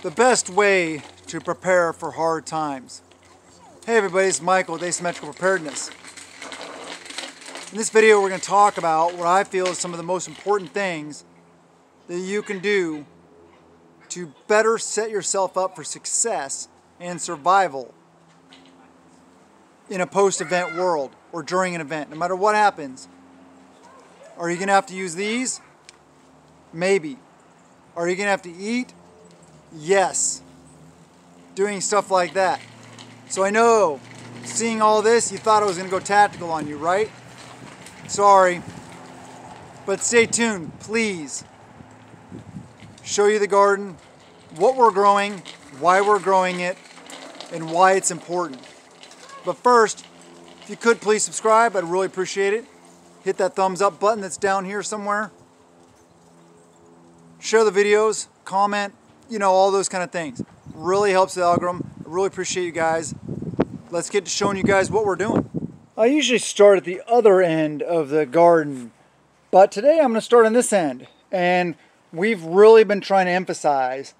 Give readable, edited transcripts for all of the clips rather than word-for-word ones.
The best way to prepare for hard times. Hey everybody, it's Michael with Asymmetrical Preparedness. In this video we're going to talk about what I feel is some of the most important things that you can do to better set yourself up for success and survival in a post-event world or during an event. No matter what happens, are you going to have to use these? Maybe. Are you going to have to eat? Yes. Doing stuff like that. So I know, seeing all this, you thought I was going to go tactical on you, right? Sorry. But stay tuned, please. Show you the garden, what we're growing, why we're growing it, and why it's important. But first, if you could please subscribe, I'd really appreciate it. Hit that thumbs up button that's down here somewhere. Share the videos, comment, you know, all those kind of things. Really helps the algorithm. I really appreciate you guys. Let's get to showing you guys what we're doing. I usually start at the other end of the garden, but today I'm going to start on this end. And we've really been trying to emphasize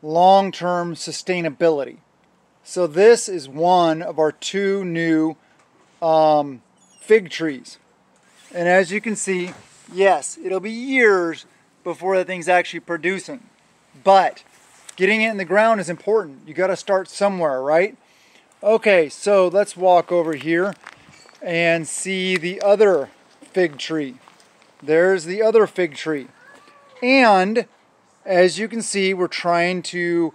long-term sustainability. So this is one of our two new fig trees. And as you can see, yes, it'll be years before the thing's actually producing. But getting it in the ground is important. You got to start somewhere, right? Okay, so let's walk over here and see the other fig tree. There's the other fig tree. And as you can see, we're trying to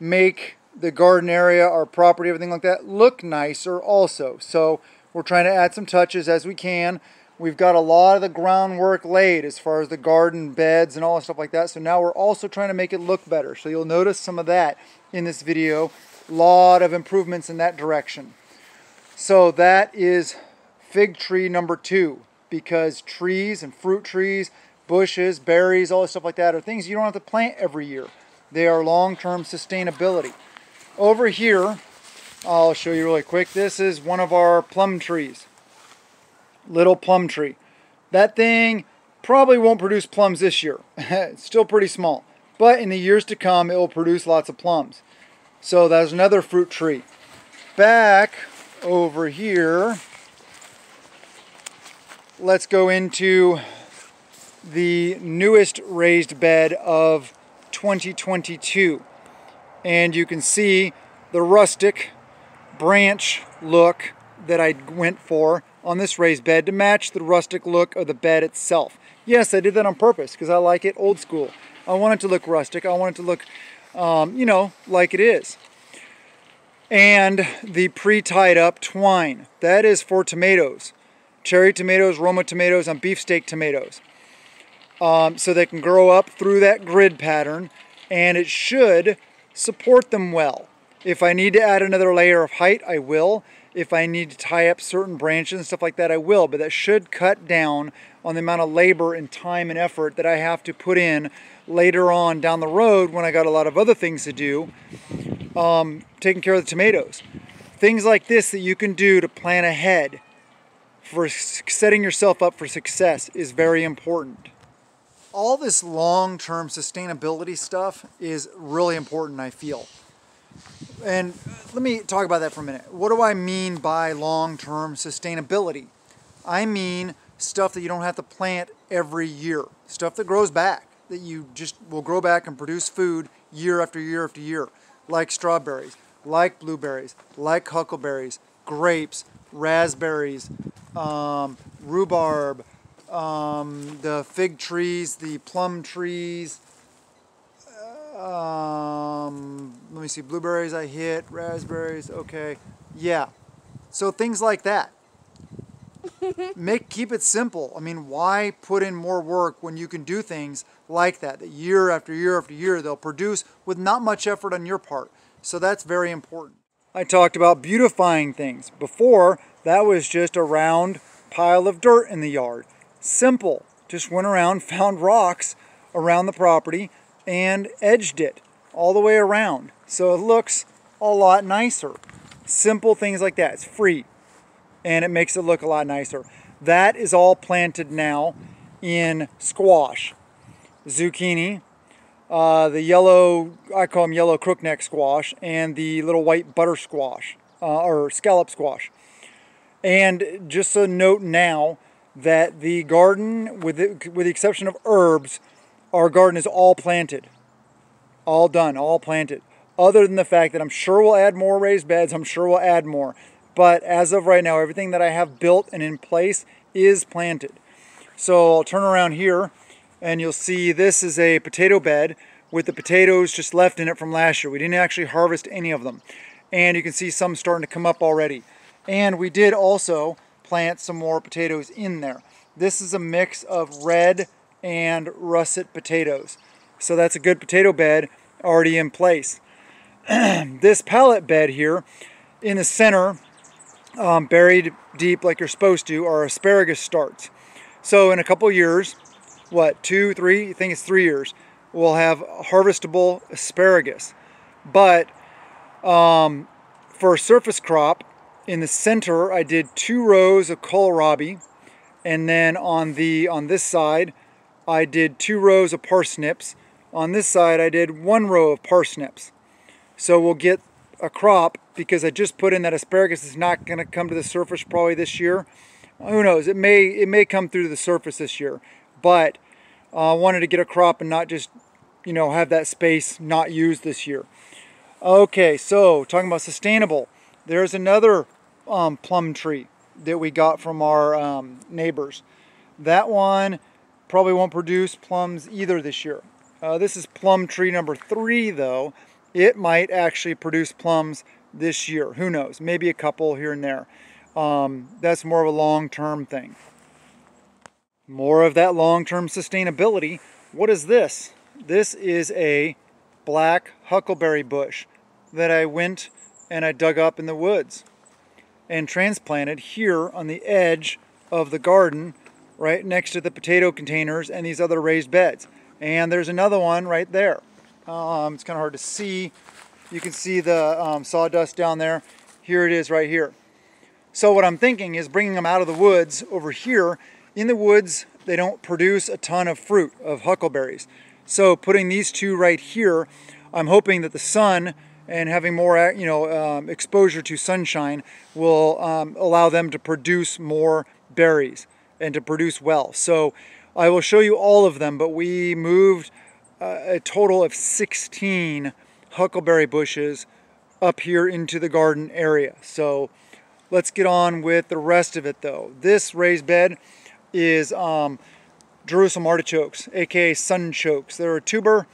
make the garden area, our property, everything like that, look nicer also. So we're trying to add some touches as we can. We've got a lot of the groundwork laid as far as the garden beds and all that stuff like that. So now we're also trying to make it look better. So you'll notice some of that in this video. A lot of improvements in that direction. So that is fig tree number 2, because trees and fruit trees, bushes, berries, all this stuff like that are things you don't have to plant every year. They are long-term sustainability. Over here, I'll show you really quick. This is one of our plum trees. Little plum tree. That thing probably won't produce plums this year. It's still pretty small. But in the years to come, it will produce lots of plums. So that's another fruit tree. Back over here, let's go into the newest raised bed of 2022. And you can see the rustic branch look that I went for on this raised bed to match the rustic look of the bed itself. Yes, I did that on purpose because I like it old school. I want it to look rustic. I want it to look, you know, like it is. And the pre-tied up twine, that is for tomatoes. Cherry tomatoes, Roma tomatoes, and beefsteak tomatoes. So they can grow up through that grid pattern, and it should support them well. If I need to add another layer of height, I will. If I need to tie up certain branches and stuff like that, I will. But that should cut down on the amount of labor and time and effort that I have to put in later on down the road when I got a lot of other things to do, taking care of the tomatoes. Things like this that you can do to plan ahead for setting yourself up for success is very important. All this long-term sustainability stuff is really important, I feel. And let me talk about that for a minute. What do I mean by long-term sustainability? I mean stuff that you don't have to plant every year. Stuff that grows back, that you just will grow back and produce food year after year after year. Like strawberries, like blueberries, like huckleberries, grapes, raspberries, rhubarb, the fig trees, the plum trees, let me see, blueberries I hit, raspberries, okay, yeah. So things like that. Keep it simple. I mean, why put in more work when you can do things like that year after year after year they'll produce with not much effort on your part. So that's very important. I talked about beautifying things. Before, that was just a round pile of dirt in the yard. Simple. Just went around, found rocks around the property, and edged it all the way around. So it looks a lot nicer. Simple things like that. It's free. And it makes it look a lot nicer. That is all planted now in squash, zucchini, the yellow, I call them yellow crookneck squash, and the little white butter squash, or scallop squash. And just a note now that the garden, with the exception of herbs, our garden is all planted. All done, all planted. Other than the fact that I'm sure we'll add more raised beds, I'm sure we'll add more. But as of right now, everything that I have built and in place is planted. So I'll turn around here and you'll see this is a potato bed with the potatoes just left in it from last year. We didn't actually harvest any of them. And you can see some starting to come up already. And we did also plant some more potatoes in there. This is a mix of red and russet potatoes. So that's a good potato bed already in place. This pallet bed here in the center, buried deep like you're supposed to, are asparagus starts. So in a couple years, what, 2, 3, I think it's 3 years, we'll have harvestable asparagus. But for a surface crop, in the center I did 2 rows of kohlrabi, and then on this side I did 2 rows of parsnips. On this side I did 1 row of parsnips. So we'll get a crop, because I just put in that asparagus is not going to come to the surface probably this year. Who knows, it may come through to the surface this year, but I wanted to get a crop and not just, you know, have that space not used this year. Okay, so talking about sustainable, there's another plum tree that we got from our neighbors. That one probably won't produce plums either this year. This is plum tree number 3 though. It might actually produce plums this year. Who knows? Maybe a couple here and there. That's more of a long-term thing. More of that long-term sustainability. What is this? This is a black huckleberry bush that I went and I dug up in the woods and transplanted here on the edge of the garden, right next to the potato containers and these other raised beds. And there's another one right there. It's kind of hard to see. You can see the sawdust down there. Here it is right here. So what I'm thinking is bringing them out of the woods over here. In the woods, they don't produce a ton of fruit, of huckleberries. So putting these 2 right here, I'm hoping that the sun and having more, exposure to sunshine will allow them to produce more berries and to produce well. So I will show you all of them, but we moved a total of 16 huckleberry bushes up here into the garden area. So let's get on with the rest of it though. This raised bed is Jerusalem artichokes, aka sunchokes. They're a tuber,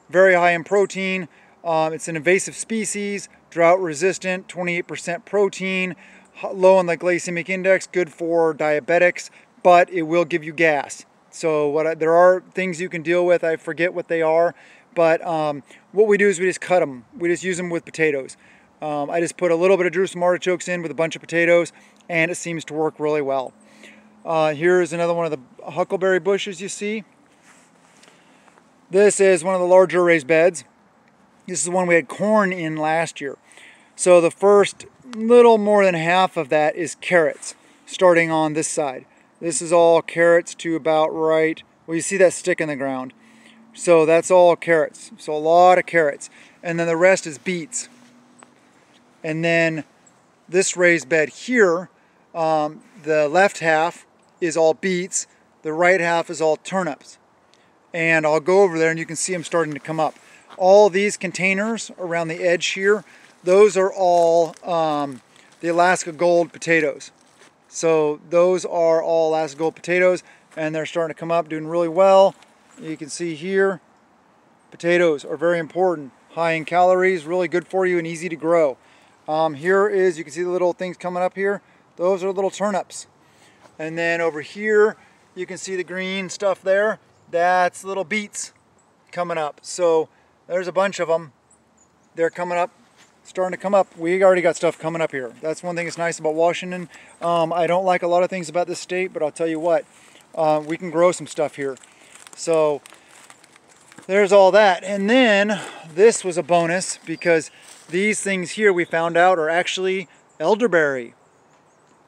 very high in protein. It's an invasive species, drought resistant, 28% protein, low on the glycemic index, good for diabetics, but it will give you gas. So there are things you can deal with. I forget what they are, but what we do is we just cut them. We just use them with potatoes. I just put a little bit of Jerusalem artichokes in with a bunch of potatoes, and it seems to work really well. Here is another one of the huckleberry bushes you see. This is one of the larger raised beds. This is the one we had corn in last year. So the first little more than half of that is carrots, starting on this side. This is all carrots to about right, well, you see that stick in the ground. So that's all carrots. So a lot of carrots. And then the rest is beets. And then this raised bed here, the left half is all beets. The right half is all turnips. And I'll go over there and you can see them starting to come up. All these containers around the edge here, those are all the Alaska Gold potatoes. So those are all Alaska Gold potatoes, and they're starting to come up, doing really well. You can see here, potatoes are very important. High in calories, really good for you and easy to grow. Here is, you can see the little things coming up here. Those are little turnips. And then over here, you can see the green stuff there. That's little beets coming up. So there's a bunch of them. They're coming up, starting to come up. We already got stuff coming up here. That's one thing that's nice about Washington. I don't like a lot of things about this state, but I'll tell you what, we can grow some stuff here. So there's all that. And then this was a bonus because these things here we found out are actually elderberry.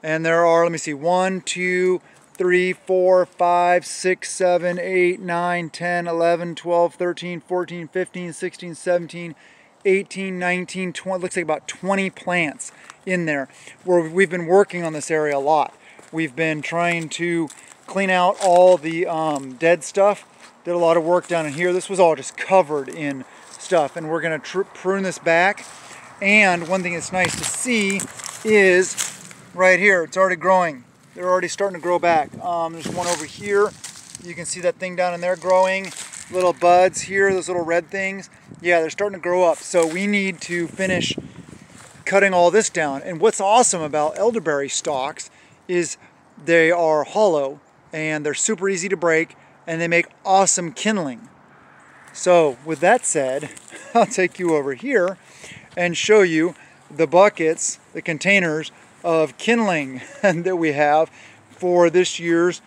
And there are, let me see, 1, 2, 3, 4, 5, 6, 7, 8, 9, 10, 11, 12, 13, 14, 15, 16, 17, 18, 19, 20, looks like about 20 plants in there where we've been working on this area a lot. We've been trying to clean out all the dead stuff. Did a lot of work down in here. This was all just covered in stuff, and we're going to prune this back. And one thing that's nice to see is right here, it's already growing. They're already starting to grow back. There's one over here. You can see that thing down in there growing. Little buds here, those little red things. Yeah, they're starting to grow up. So we need to finish cutting all this down. And what's awesome about elderberry stalks is they are hollow and they're super easy to break, and they make awesome kindling. So with that said, I'll take you over here and show you the buckets, the containers of kindling that we have for this year's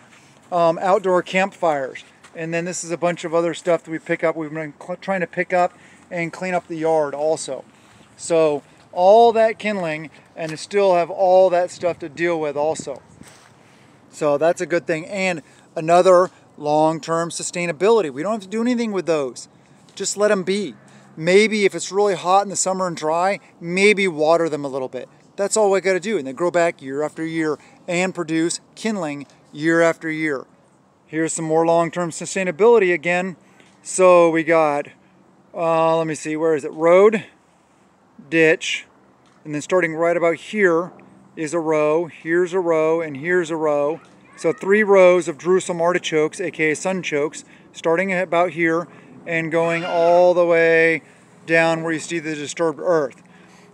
outdoor campfires. And then this is a bunch of other stuff that we pick up. We've been trying to pick up and clean up the yard also. So all that kindling, and still have all that stuff to deal with also. So that's a good thing. And another long-term sustainability. We don't have to do anything with those. Just let them be. Maybe if it's really hot in the summer and dry, maybe water them a little bit. That's all we got to do. And they grow back year after year and produce kindling year after year. Here's some more long-term sustainability again. So we got, let me see, where is it? Road, ditch, and then starting right about here is a row, here's a row, and here's a row. So 3 rows of Jerusalem artichokes, aka sunchokes, starting about here and going all the way down where you see the disturbed earth.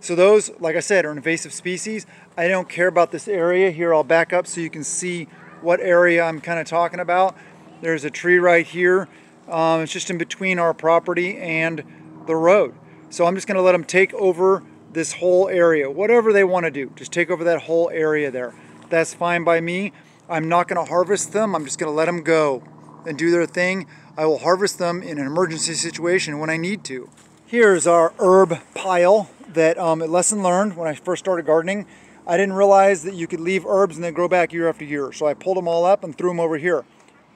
So those, like I said, are invasive species. I don't care about this area. Here I'll back up so you can see what area I'm kind of talking about. There's a tree right here. It's just in between our property and the road. So I'm just going to let them take over this whole area. Whatever they want to do, just take over that whole area there. That's fine by me. I'm not going to harvest them. I'm just going to let them go and do their thing. I will harvest them in an emergency situation when I need to. Here's our herb pile that lesson learned when I first started gardening. I didn't realize that you could leave herbs and they grow back year after year. So I pulled them all up and threw them over here.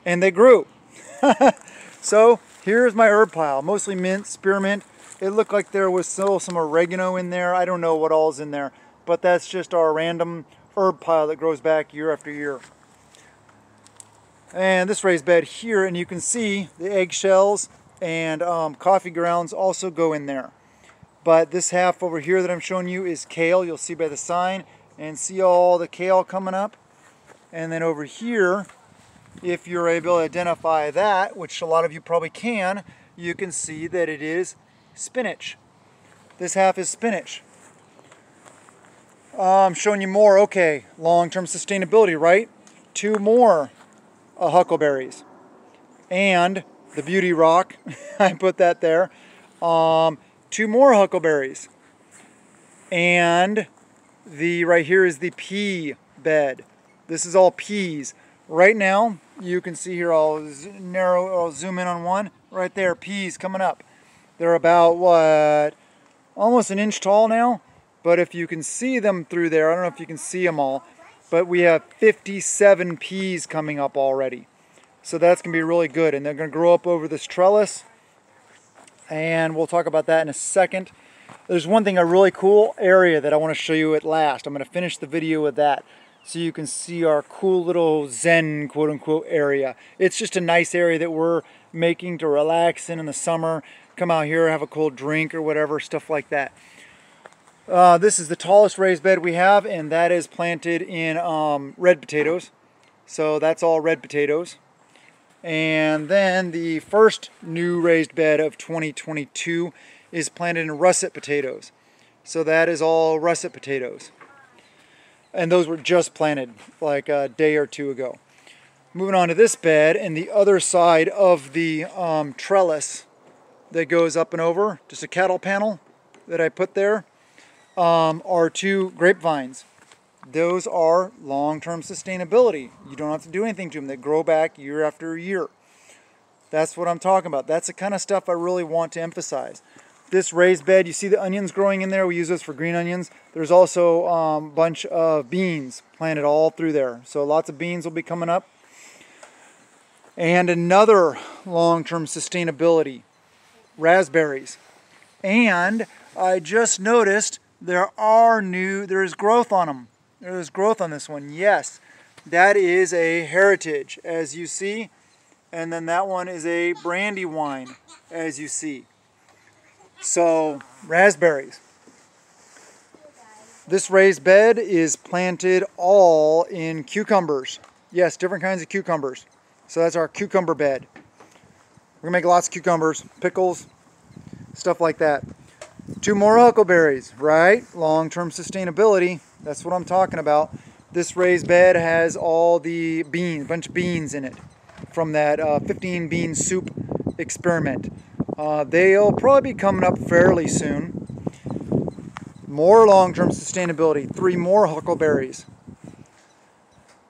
And they grew. So here's my herb pile. Mostly mint, spearmint. It looked like there was still some oregano in there. I don't know what all's in there. But that's just our random herb pile that grows back year after year. And this raised bed here, and you can see the eggshells and coffee grounds also go in there. But this half over here that I'm showing you is kale. You'll see by the sign, and see all the kale coming up. And then over here, if you're able to identify that, which a lot of you probably can, you can see that it is spinach. This half is spinach. I'm showing you more. Okay, long-term sustainability, right? 2 more huckleberries. And the beauty rock, I put that there. 2 more huckleberries. And the right here is the pea bed. This is all peas. Right now, you can see here, I'll zoom in on one. Right there, peas coming up. They're about, what, almost 1 inch tall now. But if you can see them through there, I don't know if you can see them all, but we have 57 peas coming up already. So that's going to be really good. And they're going to grow up over this trellis. And we'll talk about that in a second. There's one thing, a really cool area that I want to show you at last. I'm going to finish the video with that so you can see our cool little zen, quote-unquote, area. It's just a nice area that we're making to relax in the summer. Come out here, have a cold drink or whatever, stuff like that. This is the tallest raised bed we have, and that is planted in red potatoes. So that's all red potatoes. And then the first new raised bed of 2022 is planted in russet potatoes. So that is all russet potatoes. And those were just planted like a day or 2 ago. Moving on to this bed, and the other side of the trellis that goes up and over, just a cattle panel that I put there, are 2 grapevines. Those are long-term sustainability. You don't have to do anything to them. They grow back year after year. That's what I'm talking about. That's the kind of stuff I really want to emphasize. this raised bed, you see the onions growing in there. We use those for green onions. There's also a bunch of beans planted all through there. So lots of beans will be coming up. And another long-term sustainability, raspberries. And I just noticed there's growth on them. There's growth on this one, yes. That is a heritage, as you see. And then that one is a brandywine, as you see. So, raspberries. This raised bed is planted all in cucumbers. Yes, different kinds of cucumbers. So that's our cucumber bed. We're gonna make lots of cucumbers, pickles, stuff like that. 2 more huckleberries, right? Long-term sustainability, that's what I'm talking about. This raised bed has all the beans, a bunch of beans in it from that 15 bean soup experiment. They'll probably be coming up fairly soon. More long-term sustainability, 3 more huckleberries.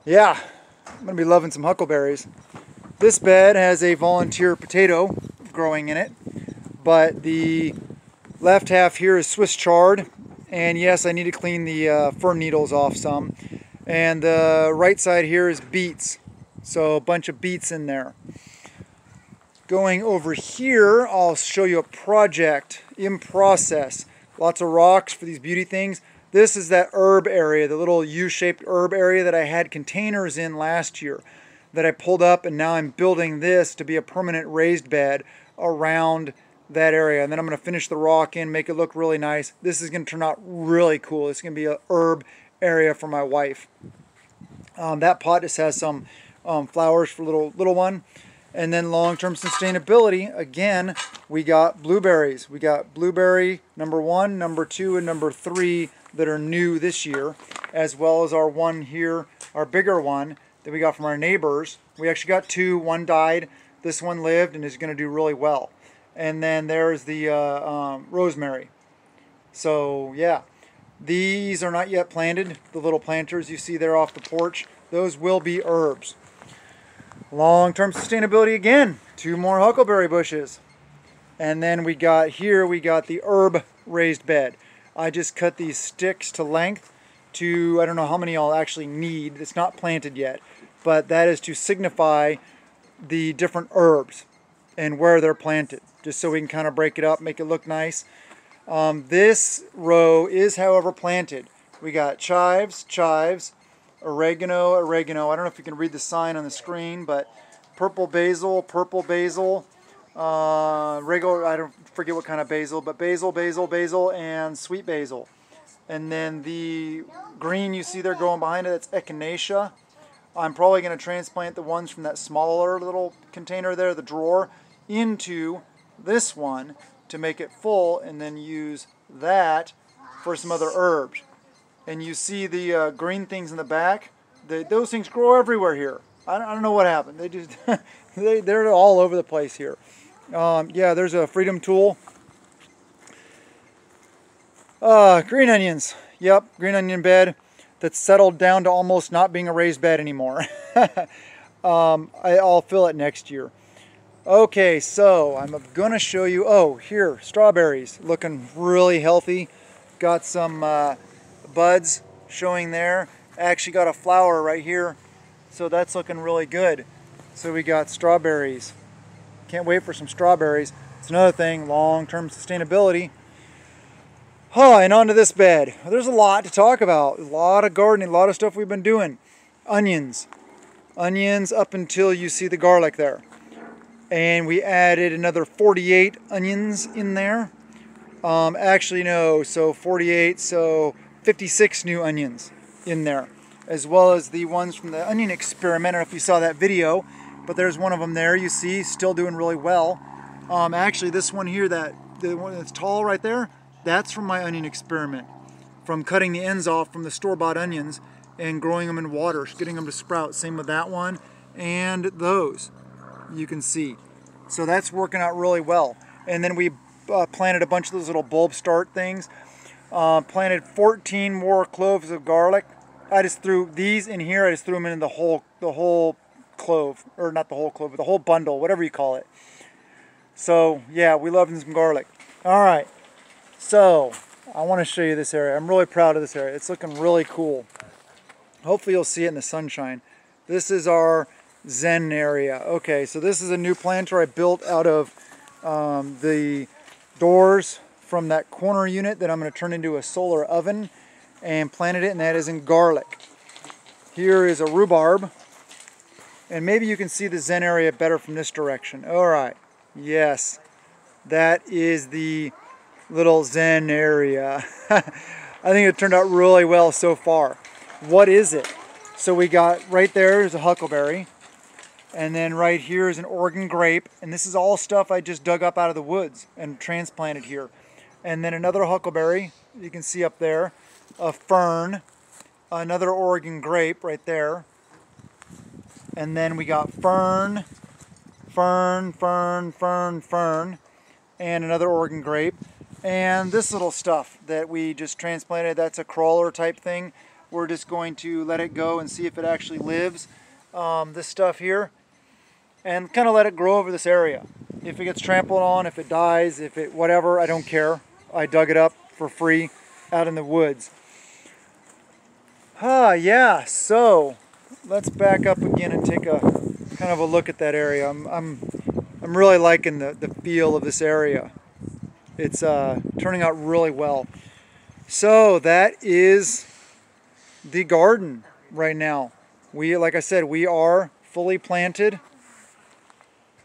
Yeah, I'm gonna be loving some huckleberries. This bed has a volunteer potato growing in it, but the left half here is Swiss chard, and yes, I need to clean the fir needles off some. And the right side here is beets, so a bunch of beets in there. Going over here, I'll show you a project in process. Lots of rocks for these beauty things. This is that herb area, the little U-shaped herb area that I had containers in last year that I pulled up, and now I'm building this to be a permanent raised bed around that area. And then I'm going to finish the rock in, make it look really nice. This is going to turn out really cool. It's going to be an herb area for my wife. That pot just has some flowers for little one. And then long-term sustainability, again, we got blueberries. We got blueberry number 1, number 2, and number 3 that are new this year, as well as our one here, our bigger one that we got from our neighbors. We actually got 2. One died. This one lived and is going to do really well. And then there's the rosemary. So yeah, these are not yet planted. The little planters you see there off the porch, those will be herbs. Long-term sustainability again, 2 more huckleberry bushes. And then we got the herb raised bed. I just cut these sticks to length to, I don't know how many I'll actually need. It's not planted yet, but that is to signify the different herbs and where they're planted, just so we can kind of break it up, make it look nice. This row is, however, planted. We got chives, oregano. I don't know if you can read the sign on the screen, but purple basil, regular, I don't forget what kind of basil, but basil, and sweet basil. And then the green you see there growing behind it, that's echinacea. I'm probably going to transplant the ones from that smaller little container there, the drawer, into this one to make it full, and then use that for some other herbs. And you see the green things in the back. Those things grow everywhere here. I don't know what happened. They just they're all over the place here. Yeah, there's a Freedom Tool. Green onions. Yep, green onion bed that's settled down to almost not being a raised bed anymore. I'll fill it next year. Okay, so I'm going to show you, oh, here, strawberries, looking really healthy. Got some buds showing there. Actually got a flower right here, so that's looking really good. So we got strawberries. Can't wait for some strawberries. It's another thing, long-term sustainability. Oh, and onto this bed. There's a lot to talk about. A lot of gardening, a lot of stuff we've been doing. Onions. Onions up until you see the garlic there. And we added another 48 onions in there. Actually, no, so 48, so 56 new onions in there. As well as the ones from the onion experiment. I don't know if you saw that video, but there's one of them there, you see, still doing really well. Actually, this one here, the one that's tall right there, that's from my onion experiment. From cutting the ends off from the store-bought onions and growing them in water, getting them to sprout. Same with that one and those, you can see. So that's working out really well. And then we planted a bunch of those little bulb start things. Planted 14 more cloves of garlic. I just threw these in here. I just threw them in the whole clove, or not the whole clove, but the whole bundle, whatever you call it. So yeah, we love some garlic. All right, so I want to show you this area. I'm really proud of this area. It's looking really cool. Hopefully you'll see it in the sunshine. This is our Zen area. Okay, so this is a new planter I built out of the doors from that corner unit that I'm going to turn into a solar oven, and planted it, and that is in garlic. Here is a rhubarb, and maybe you can see the Zen area better from this direction. All right, yes, that is the little Zen area. I think it turned out really well so far. What is it? So we got right there is a huckleberry, and then right here is an Oregon grape, and this is all stuff I just dug up out of the woods and transplanted here. And then another huckleberry, you can see up there, a fern, another Oregon grape right there, and then we got fern, fern, fern, fern, fern, and another Oregon grape. And this little stuff that we just transplanted, that's a crawler type thing. We're just going to let it go and see if it actually lives, this stuff here, and kind of let it grow over this area. If it gets trampled on, if it dies, if it whatever, I don't care. I dug it up for free out in the woods. Yeah, so let's back up again and take a kind of a look at that area. I'm really liking the feel of this area. It's turning out really well. So that is the garden right now. Like I said, we are fully planted.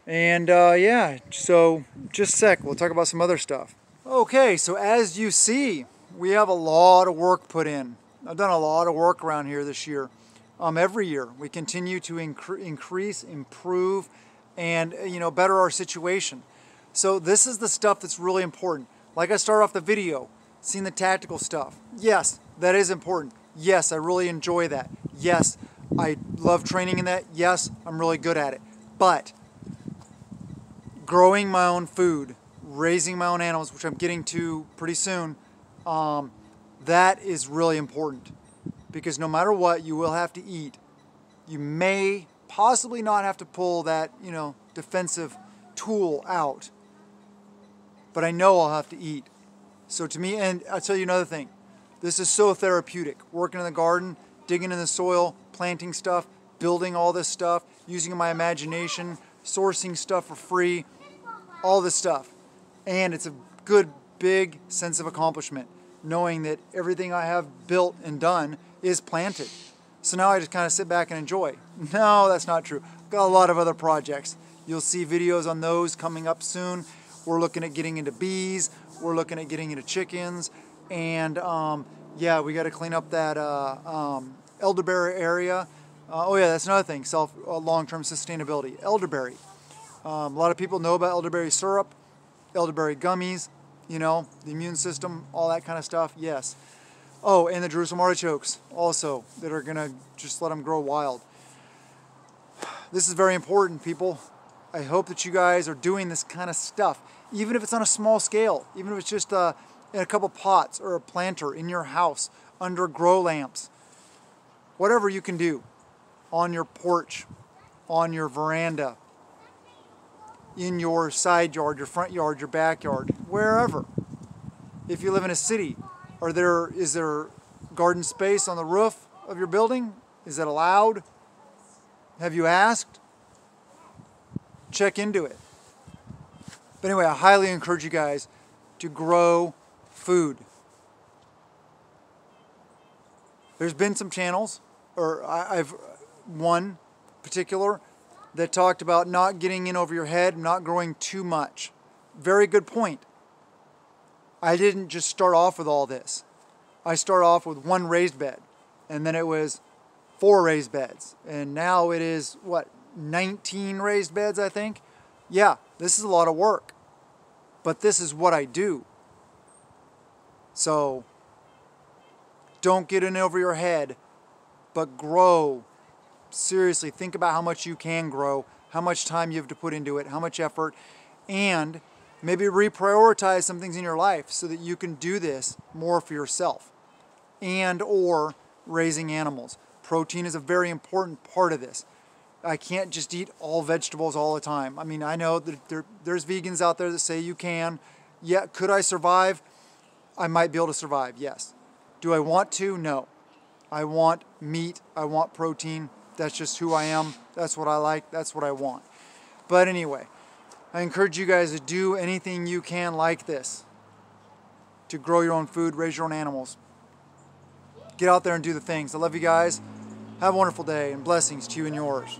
And yeah, so just a sec, we'll talk about some other stuff. Okay, so as you see, we have a lot of work put in. I've done a lot of work around here this year. Every year we continue to increase, improve, and better our situation. So this is the stuff that's really important. Like I started off the video, seeing the tactical stuff. Yes, that is important. Yes, I really enjoy that. Yes, I love training in that. Yes, I'm really good at it. But growing my own food, raising my own animals, which I'm getting to pretty soon, that is really important. Because no matter what, you will have to eat. You may possibly not have to pull that, defensive tool out. But I know I'll have to eat. So to me, and I'll tell you another thing. This is so therapeutic. Working in the garden, digging in the soil, planting stuff, building all this stuff, using my imagination, sourcing stuff for free, all this stuff. And it's a good, big sense of accomplishment, knowing that everything I have built and done is planted. So now I just kind of sit back and enjoy. No, that's not true. I've got a lot of other projects. You'll see videos on those coming up soon. We're looking at getting into bees. We're looking at getting into chickens. And yeah, we got to clean up that elderberry area. Oh yeah, that's another thing, long-term sustainability. Elderberry. A lot of people know about elderberry syrup, elderberry gummies, the immune system, all that kind of stuff, yes. Oh, and the Jerusalem artichokes also, that are going to just let them grow wild. This is very important, people. I hope that you guys are doing this kind of stuff, even if it's on a small scale, even if it's just in a couple pots or a planter in your house, under grow lamps. Whatever you can do, on your porch, on your veranda, in your side yard, your front yard, your backyard, wherever. If you live in a city, is there garden space on the roof of your building? Is that allowed? Have you asked? Check into it. But anyway, I highly encourage you guys to grow food. There's been some channels, or I've one particular that talked about not getting in over your head, not growing too much. Very good point. I didn't just start off with all this. I started off with one raised bed, and then it was 4 raised beds, and now it is, 19 raised beds, I think? Yeah, this is a lot of work, but this is what I do. So, don't get in over your head, but grow. Seriously, think about how much you can grow, how much time you have to put into it, how much effort, and maybe reprioritize some things in your life so that you can do this more for yourself, and or raising animals. Protein is a very important part of this. I can't just eat all vegetables all the time. I mean, I know that there's vegans out there that say you can. Yeah, could I survive? I might be able to survive, yes. Do I want to? No. I want meat, I want protein. That's just who I am. That's what I like, that's what I want. But anyway, I encourage you guys to do anything you can like this. To grow your own food, raise your own animals. Get out there and do the things. I love you guys. Have a wonderful day and blessings to you and yours.